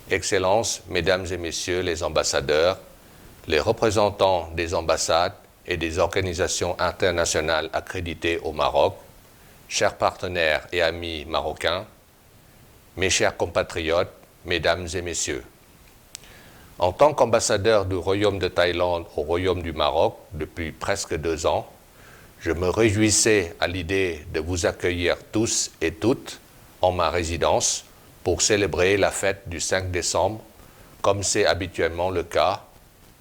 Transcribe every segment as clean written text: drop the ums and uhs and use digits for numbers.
Excellences, Mesdames et Messieurs les ambassadeurs, les représentants des ambassades et des organisations internationales accréditées au Maroc, chers partenaires et amis marocains, mes chers compatriotes, Mesdames et Messieurs. En tant qu'ambassadeur du Royaume de Thaïlande au Royaume du Maroc depuis presque 2 ans, je me réjouissais à l'idée de vous accueillir tous et toutes en ma résidence pour célébrer la fête du 5 décembre, comme c'est habituellement le cas,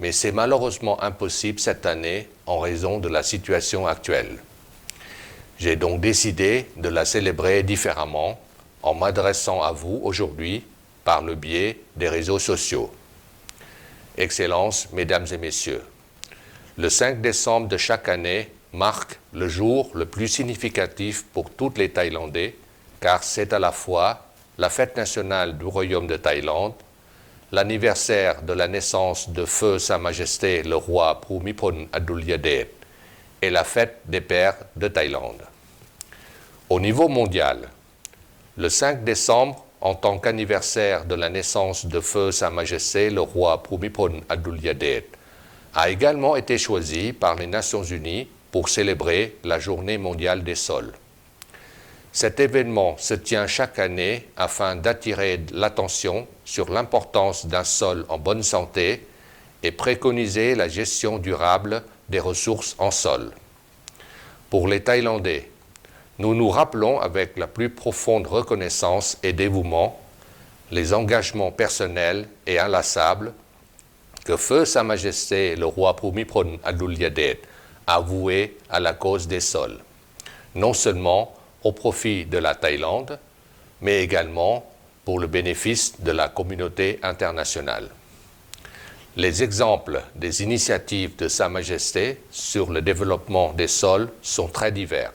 mais c'est malheureusement impossible cette année en raison de la situation actuelle. J'ai donc décidé de la célébrer différemment en m'adressant à vous aujourd'hui par le biais des réseaux sociaux. Excellences, Mesdames et Messieurs, le 5 décembre de chaque année marque le jour le plus significatif pour tous les Thaïlandais, car c'est à la fois la fête nationale du Royaume de Thaïlande, l'anniversaire de la naissance de Feu Sa Majesté le roi Bhumibol Adulyadej et la fête des pères de Thaïlande. Au niveau mondial, le 5 décembre, en tant qu'anniversaire de la naissance de Feu Sa Majesté le roi Bhumibol Adulyadej, a également été choisi par les Nations Unies pour célébrer la Journée mondiale des sols. Cet événement se tient chaque année afin d'attirer l'attention sur l'importance d'un sol en bonne santé et préconiser la gestion durable des ressources en sol. Pour les Thaïlandais, nous nous rappelons avec la plus profonde reconnaissance et dévouement les engagements personnels et inlassables que Feu Sa Majesté le roi Bhumibol Adulyadej a voués à la cause des sols, non seulement au profit de la Thaïlande, mais également pour le bénéfice de la communauté internationale. Les exemples des initiatives de Sa Majesté sur le développement des sols sont très divers.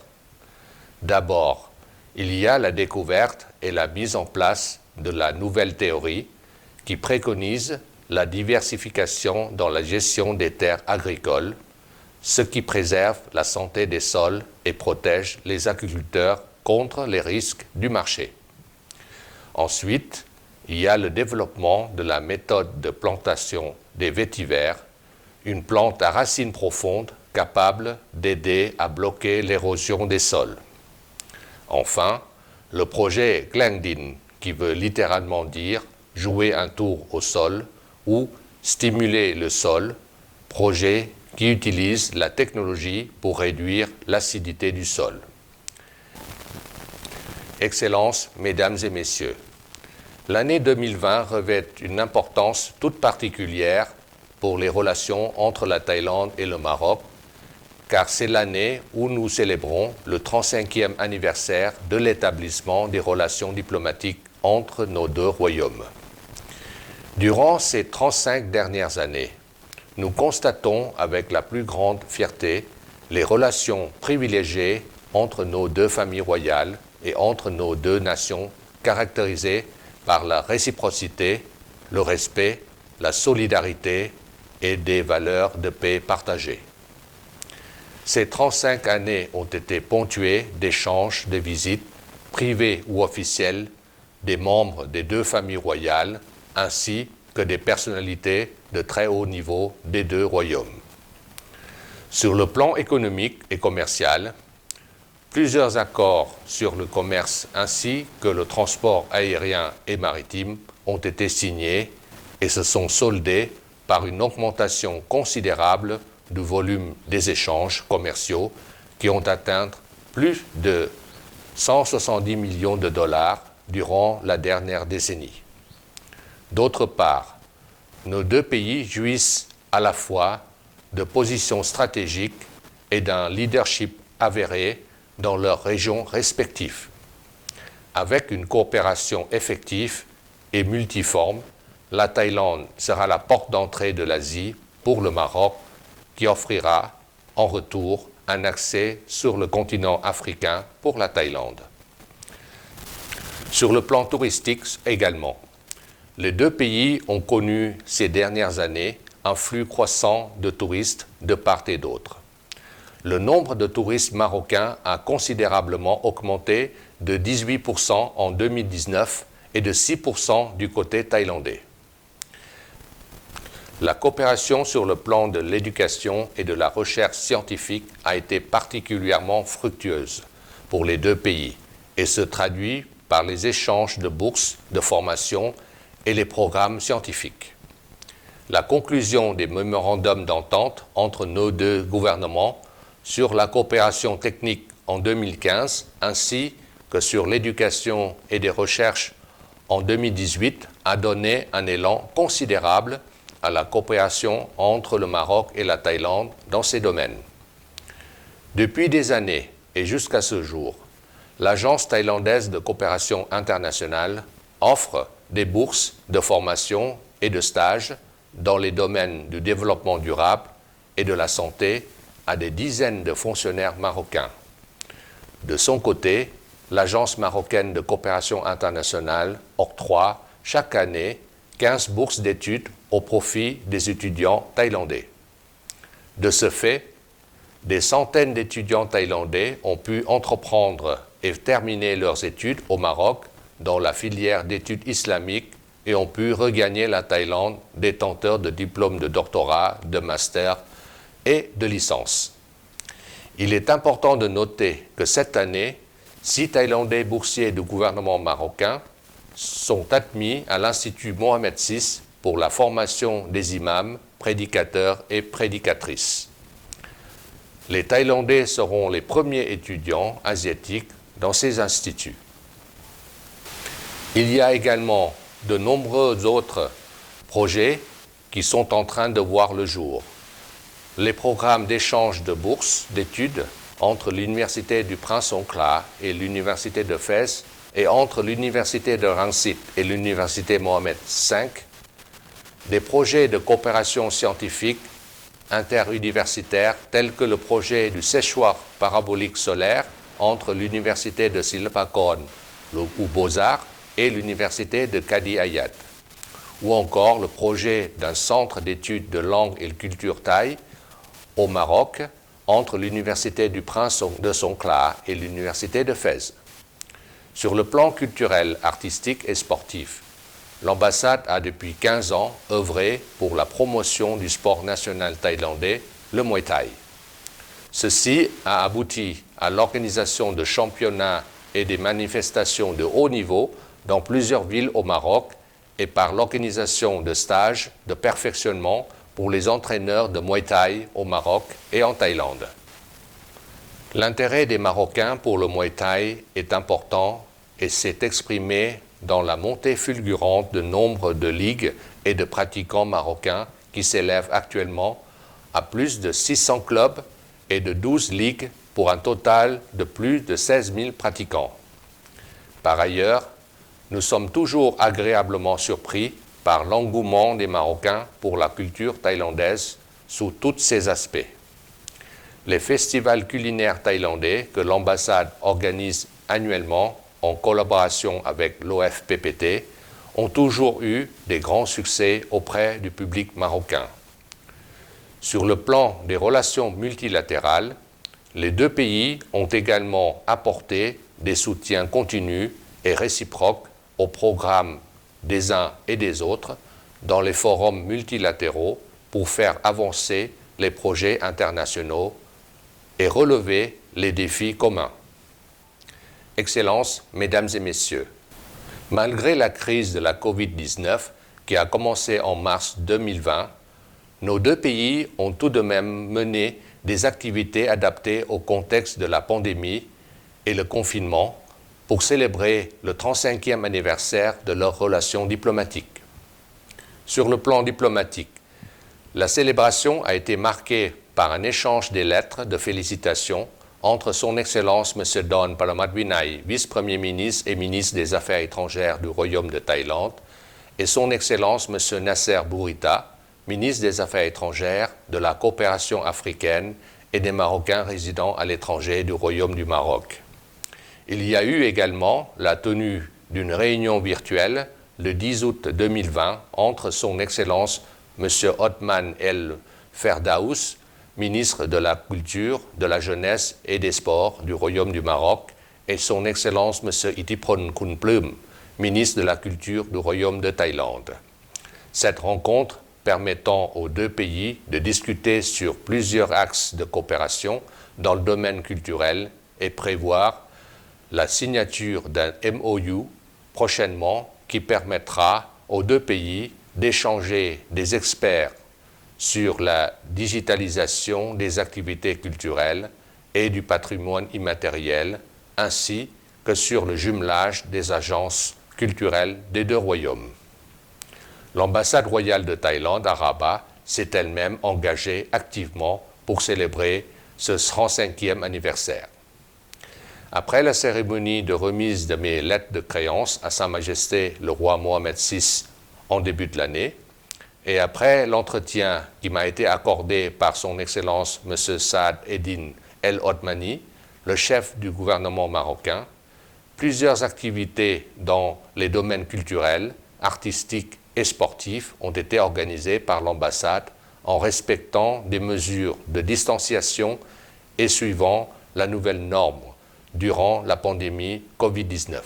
D'abord, il y a la découverte et la mise en place de la nouvelle théorie qui préconise la diversification dans la gestion des terres agricoles, ce qui préserve la santé des sols et protège les agriculteurs contre les risques du marché. Ensuite, il y a le développement de la méthode de plantation des vétivers, une plante à racines profondes capable d'aider à bloquer l'érosion des sols. Enfin, le projet Glendin, qui veut littéralement dire jouer un tour au sol ou stimuler le sol, projet qui utilise la technologie pour réduire l'acidité du sol. Excellences, Mesdames et Messieurs, l'année 2020 revêt une importance toute particulière pour les relations entre la Thaïlande et le Maroc, car c'est l'année où nous célébrons le 35e anniversaire de l'établissement des relations diplomatiques entre nos deux royaumes. Durant ces 35 dernières années, nous constatons avec la plus grande fierté les relations privilégiées entre nos deux familles royales et entre nos deux nations caractérisées par la réciprocité, le respect, la solidarité et des valeurs de paix partagées. Ces 35 années ont été ponctuées d'échanges, de visites, privées ou officielles, des membres des deux familles royales, ainsi que des personnalités de très haut niveau des deux royaumes. Sur le plan économique et commercial, plusieurs accords sur le commerce ainsi que le transport aérien et maritime ont été signés et se sont soldés par une augmentation considérable du volume des échanges commerciaux qui ont atteint plus de 170 millions de dollars durant la dernière décennie. D'autre part, nos deux pays jouissent à la fois de positions stratégiques et d'un leadership avéré dans leurs régions respectives. Avec une coopération effective et multiforme, la Thaïlande sera la porte d'entrée de l'Asie pour le Maroc, qui offrira en retour un accès sur le continent africain pour la Thaïlande. Sur le plan touristique également, les deux pays ont connu ces dernières années un flux croissant de touristes de part et d'autre. Le nombre de touristes marocains a considérablement augmenté de 18% en 2019 et de 6% du côté thaïlandais. La coopération sur le plan de l'éducation et de la recherche scientifique a été particulièrement fructueuse pour les deux pays et se traduit par les échanges de bourses de formation et les programmes scientifiques. La conclusion des mémorandums d'entente entre nos deux gouvernements sur la coopération technique en 2015 ainsi que sur l'éducation et des recherches en 2018 a donné un élan considérable à la coopération entre le Maroc et la Thaïlande dans ces domaines. Depuis des années et jusqu'à ce jour, l'Agence thaïlandaise de coopération internationale offre des bourses de formation et de stage dans les domaines du développement durable et de la santé à des dizaines de fonctionnaires marocains. De son côté, l'Agence marocaine de coopération internationale octroie chaque année 15 bourses d'études au profit des étudiants thaïlandais. De ce fait, des centaines d'étudiants thaïlandais ont pu entreprendre et terminer leurs études au Maroc dans la filière d'études islamiques et ont pu regagner la Thaïlande détenteurs de diplômes de doctorat, de master et de licence. Il est important de noter que cette année, 6 Thaïlandais boursiers du gouvernement marocain sont admis à l'Institut Mohamed VI pour la formation des imams, prédicateurs et prédicatrices. Les Thaïlandais seront les premiers étudiants asiatiques dans ces instituts. Il y a également de nombreux autres projets qui sont en train de voir le jour. Les programmes d'échange de bourses d'études entre l'Université du Prince Onkla et l'Université de Fès et entre l'Université de Rangsit et l'Université Mohamed V, des projets de coopération scientifique interuniversitaire tels que le projet du séchoir parabolique solaire entre l'Université de Silpakorn ou Beaux-Arts et l'Université de Qadi Ayad, ou encore le projet d'un centre d'études de langue et culture thaï au Maroc entre l'Université du Prince de Songkhla et l'Université de Fès. Sur le plan culturel, artistique et sportif, l'ambassade a depuis 15 ans œuvré pour la promotion du sport national thaïlandais, le Muay Thai. Ceci a abouti à l'organisation de championnats et des manifestations de haut niveau dans plusieurs villes au Maroc et par l'organisation de stages de perfectionnement pour les entraîneurs de Muay Thai au Maroc et en Thaïlande. L'intérêt des Marocains pour le Muay Thai est important et s'est exprimé dans la montée fulgurante de nombre de ligues et de pratiquants marocains qui s'élèvent actuellement à plus de 600 clubs et de 12 ligues pour un total de plus de 16 000 pratiquants. Par ailleurs, nous sommes toujours agréablement surpris par l'engouement des Marocains pour la culture thaïlandaise sous tous ses aspects. Les festivals culinaires thaïlandais que l'ambassade organise annuellement en collaboration avec l'OFPPT ont toujours eu des grands succès auprès du public marocain. Sur le plan des relations multilatérales, les deux pays ont également apporté des soutiens continus et réciproques aux programmes des uns et des autres dans les forums multilatéraux pour faire avancer les projets internationaux et relever les défis communs. Excellences, Mesdames et Messieurs, malgré la crise de la COVID-19 qui a commencé en mars 2020, nos deux pays ont tout de même mené des activités adaptées au contexte de la pandémie et le confinement pour célébrer le 35e anniversaire de leurs relations diplomatiques. Sur le plan diplomatique, la célébration a été marquée par un échange des lettres de félicitations entre Son Excellence M. Don Paramatvinai, vice-premier ministre et ministre des Affaires étrangères du Royaume de Thaïlande, et Son Excellence M. Nasser Bourita, ministre des Affaires étrangères, de la coopération africaine et des Marocains résidant à l'étranger du Royaume du Maroc. Il y a eu également la tenue d'une réunion virtuelle le 10 août 2020 entre Son Excellence M. Othman El Ferdaous, ministre de la Culture, de la Jeunesse et des Sports du Royaume du Maroc, et Son Excellence M. Itipron Kunplum, ministre de la Culture du Royaume de Thaïlande. Cette rencontre permettant aux deux pays de discuter sur plusieurs axes de coopération dans le domaine culturel et prévoir la signature d'un MOU prochainement qui permettra aux deux pays d'échanger des experts sur la digitalisation des activités culturelles et du patrimoine immatériel, ainsi que sur le jumelage des agences culturelles des deux royaumes. L'ambassade royale de Thaïlande à Rabat s'est elle-même engagée activement pour célébrer ce 35e anniversaire. Après la cérémonie de remise de mes lettres de créance à Sa Majesté le roi Mohamed VI en début de l'année, et après l'entretien qui m'a été accordé par son Excellence M. Saad Eddine El Othmani, le chef du gouvernement marocain, plusieurs activités dans les domaines culturels, artistiques et sportifs ont été organisées par l'ambassade en respectant des mesures de distanciation et suivant la nouvelle norme durant la pandémie Covid-19.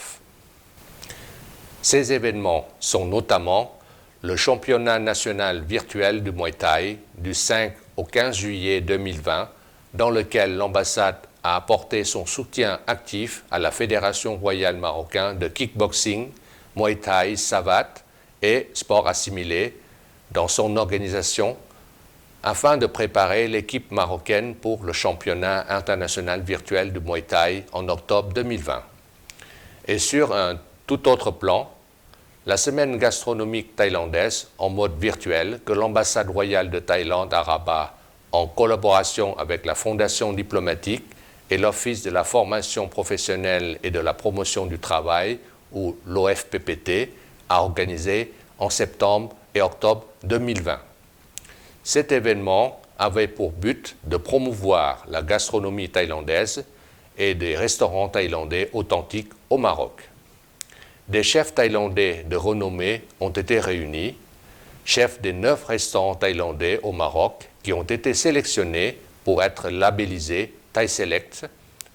Ces événements sont notamment le championnat national virtuel du Muay Thai du 5 au 15 juillet 2020, dans lequel l'ambassade a apporté son soutien actif à la Fédération royale marocaine de kickboxing, Muay Thai, savate et sports assimilés dans son organisation afin de préparer l'équipe marocaine pour le championnat international virtuel du Muay Thai en octobre 2020. Et sur un tout autre plan, la semaine gastronomique thaïlandaise en mode virtuel que l'ambassade royale de Thaïlande à Rabat, en collaboration avec la Fondation diplomatique et l'Office de la formation professionnelle et de la promotion du travail, ou l'OFPPT, a organisé en septembre et octobre 2020. Cet événement avait pour but de promouvoir la gastronomie thaïlandaise et des restaurants thaïlandais authentiques au Maroc. Des chefs thaïlandais de renommée ont été réunis, chefs des 9 restaurants thaïlandais au Maroc qui ont été sélectionnés pour être labellisés Thai Select,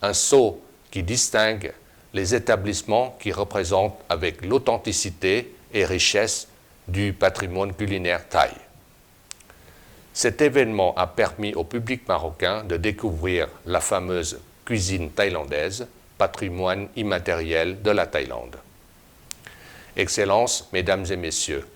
un sceau qui distingue les établissements qui représentent avec l'authenticité et richesse du patrimoine culinaire thaï. Cet événement a permis au public marocain de découvrir la fameuse cuisine thaïlandaise, patrimoine immatériel de la Thaïlande. Excellences, Mesdames et Messieurs,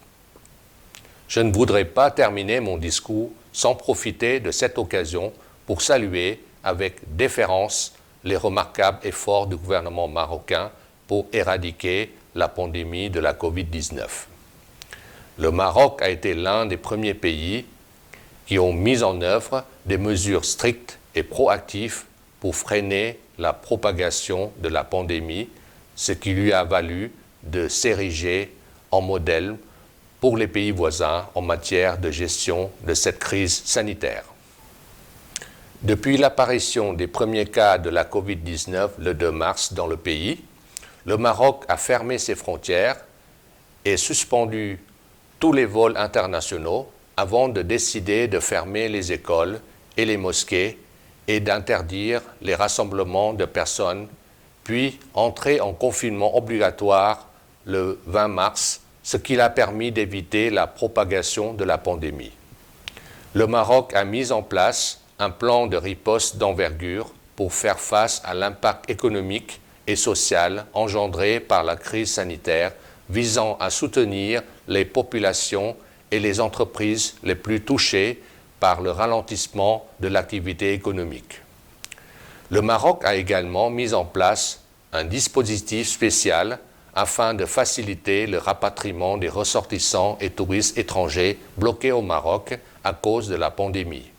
je ne voudrais pas terminer mon discours sans profiter de cette occasion pour saluer avec déférence les remarquables efforts du gouvernement marocain pour éradiquer la pandémie de la Covid-19. Le Maroc a été l'un des premiers pays qui ont mis en œuvre des mesures strictes et proactives pour freiner la propagation de la pandémie, ce qui lui a valu de s'ériger en modèle pour les pays voisins en matière de gestion de cette crise sanitaire. Depuis l'apparition des premiers cas de la Covid-19 le 2 mars dans le pays, le Maroc a fermé ses frontières et suspendu tous les vols internationaux avant de décider de fermer les écoles et les mosquées et d'interdire les rassemblements de personnes, puis entrer en confinement obligatoire le 20 mars, ce qui a permis d'éviter la propagation de la pandémie. Le Maroc a mis en place un plan de riposte d'envergure pour faire face à l'impact économique et social engendré par la crise sanitaire, visant à soutenir les populations et les entreprises les plus touchées par le ralentissement de l'activité économique. Le Maroc a également mis en place un dispositif spécial afin de faciliter le rapatriement des ressortissants et touristes étrangers bloqués au Maroc à cause de la pandémie.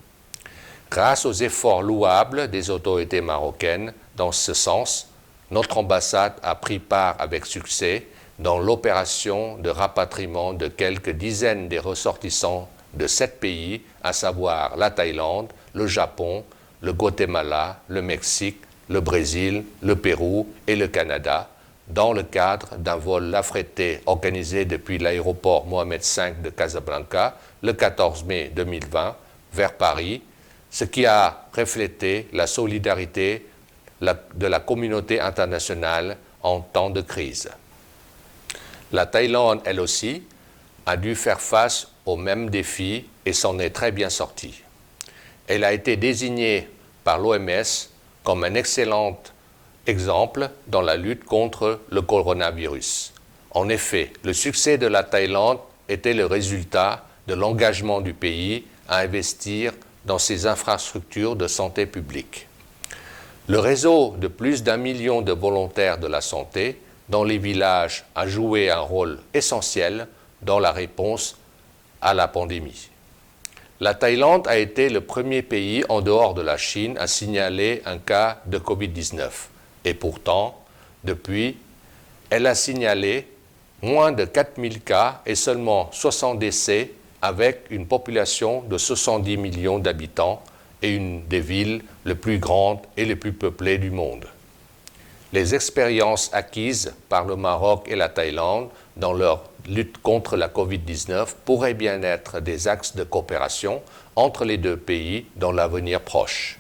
Grâce aux efforts louables des autorités marocaines dans ce sens, notre ambassade a pris part avec succès dans l'opération de rapatriement de quelques dizaines des ressortissants de 7 pays, à savoir la Thaïlande, le Japon, le Guatemala, le Mexique, le Brésil, le Pérou et le Canada, dans le cadre d'un vol affrété organisé depuis l'aéroport Mohamed V de Casablanca le 14 mai 2020 vers Paris, ce qui a reflété la solidarité de la communauté internationale en temps de crise. La Thaïlande, elle aussi, a dû faire face aux mêmes défis et s'en est très bien sortie. Elle a été désignée par l'OMS comme un excellent exemple dans la lutte contre le coronavirus. En effet, le succès de la Thaïlande était le résultat de l'engagement du pays à investir dans ses infrastructures de santé publique. Le réseau de plus d'1 million de volontaires de la santé dans les villages a joué un rôle essentiel dans la réponse à la pandémie. La Thaïlande a été le premier pays en dehors de la Chine à signaler un cas de Covid-19. Et pourtant, depuis, elle a signalé moins de 4000 cas et seulement 60 décès avec une population de 70 millions d'habitants et une des villes les plus grandes et les plus peuplées du monde. Les expériences acquises par le Maroc et la Thaïlande dans leur lutte contre la Covid-19 pourraient bien être des axes de coopération entre les deux pays dans l'avenir proche.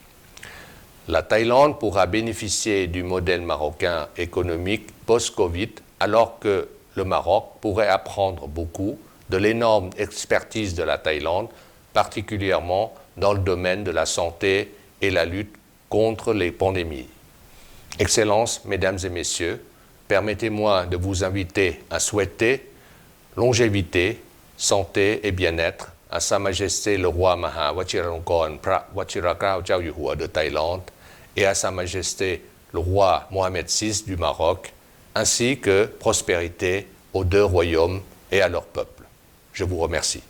La Thaïlande pourra bénéficier du modèle marocain économique post-Covid alors que le Maroc pourrait apprendre beaucoup de l'énorme expertise de la Thaïlande, particulièrement dans le domaine de la santé et la lutte contre les pandémies. Excellences, Mesdames et Messieurs, permettez-moi de vous inviter à souhaiter longévité, santé et bien-être à Sa Majesté le roi Maha Vajiralongkorn Phra Vajirakrao Chao Yu Hua de Thaïlande et à Sa Majesté le roi Mohamed VI du Maroc, ainsi que prospérité aux deux royaumes et à leur peuple. Je vous remercie.